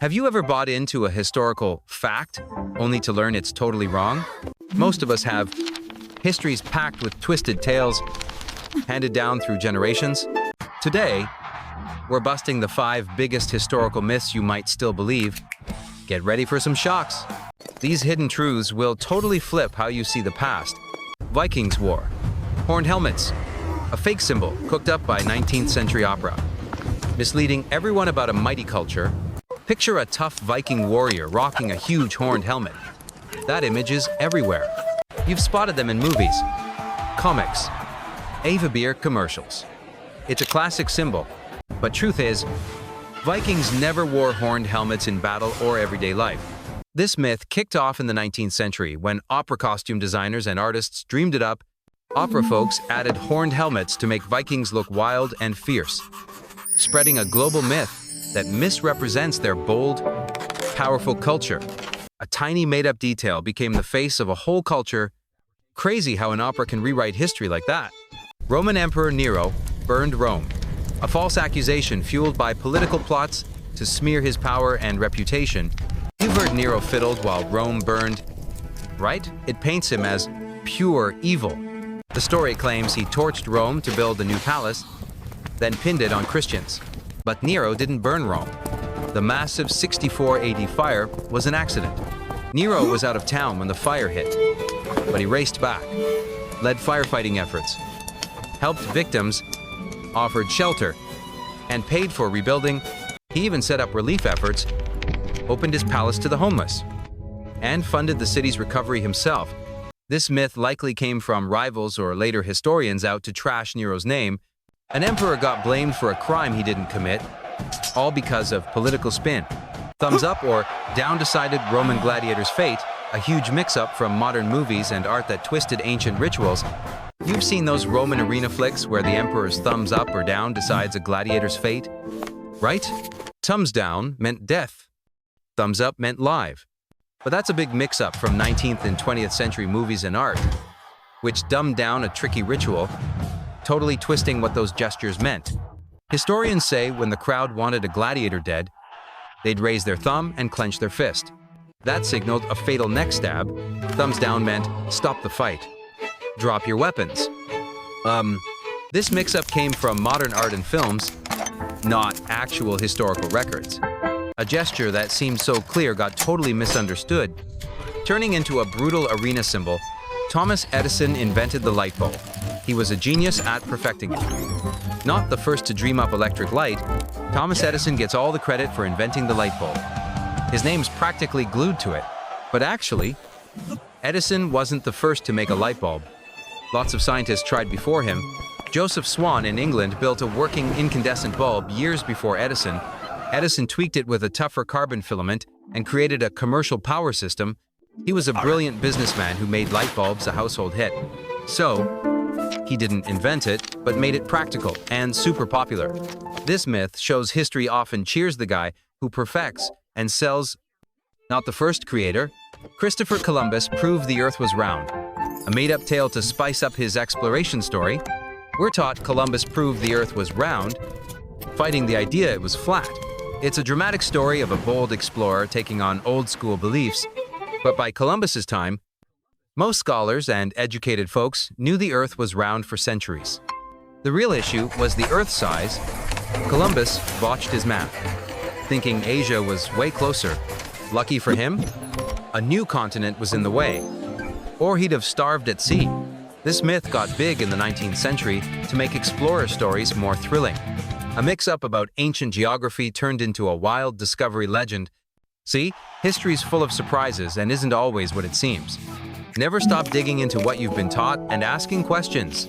Have you ever bought into a historical fact only to learn it's totally wrong? Most of us have. History's packed with twisted tales handed down through generations. Today, we're busting the 5 biggest historical myths you might still believe. Get ready for some shocks. These hidden truths will totally flip how you see the past. Vikings wore horned helmets, a fake symbol cooked up by 19th century opera, misleading everyone about a mighty culture. Picture a tough Viking warrior rocking a huge horned helmet. That image is everywhere. You've spotted them in movies, comics, Ava beer commercials. It's a classic symbol, but truth is, Vikings never wore horned helmets in battle or everyday life. This myth kicked off in the 19th century when opera costume designers and artists dreamed it up. Opera folks added horned helmets to make Vikings look wild and fierce, spreading a global myth that misrepresents their bold, powerful culture. A tiny made-up detail became the face of a whole culture. Crazy how an opera can rewrite history like that. Roman Emperor Nero burned Rome, a false accusation fueled by political plots to smear his power and reputation. You've heard Nero fiddled while Rome burned, right? It paints him as pure evil. The story claims he torched Rome to build a new palace, then pinned it on Christians. But Nero didn't burn Rome. The massive 64 AD fire was an accident. Nero was out of town when the fire hit, but he raced back, led firefighting efforts, helped victims, offered shelter, and paid for rebuilding. He even set up relief efforts, opened his palace to the homeless, and funded the city's recovery himself. This myth likely came from rivals or later historians out to trash Nero's name. An emperor got blamed for a crime he didn't commit, all because of political spin. Thumbs up or down decided Roman gladiators' fate, a huge mix-up from modern movies and art that twisted ancient rituals. You've seen those Roman arena flicks where the emperor's thumbs up or down decides a gladiator's fate, right? Thumbs down meant death. Thumbs up meant live. But that's a big mix-up from 19th and 20th century movies and art, which dumbed down a tricky ritual, totally twisting what those gestures meant. Historians say when the crowd wanted a gladiator dead, they'd raise their thumb and clench their fist. That signaled a fatal neck stab. Thumbs down meant stop the fight. Drop your weapons. This mix-up came from modern art and films, not actual historical records. A gesture that seemed so clear got totally misunderstood, turning into a brutal arena symbol. Thomas Edison invented the light bulb. He was a genius at perfecting it. Not the first to dream up electric light, Thomas Edison gets all the credit for inventing the light bulb. His name's practically glued to it. But actually, Edison wasn't the first to make a light bulb. Lots of scientists tried before him. Joseph Swan in England built a working incandescent bulb years before Edison. Edison tweaked it with a tougher carbon filament and created a commercial power system. He was a brilliant businessman who made light bulbs a household hit. So, he didn't invent it, but made it practical and super popular. This myth shows history often cheers the guy who perfects and sells. Not the first creator. Christopher Columbus proved the Earth was round, a made-up tale to spice up his exploration story. We're taught Columbus proved the Earth was round, fighting the idea it was flat. It's a dramatic story of a bold explorer taking on old-school beliefs. But by Columbus's time, most scholars and educated folks knew the Earth was round for centuries. The real issue was the Earth's size. Columbus botched his math, thinking Asia was way closer. Lucky for him, a new continent was in the way, or he'd have starved at sea. This myth got big in the 19th century to make explorer stories more thrilling. A mix-up about ancient geography turned into a wild discovery legend. See, history's full of surprises and isn't always what it seems. Never stop digging into what you've been taught and asking questions.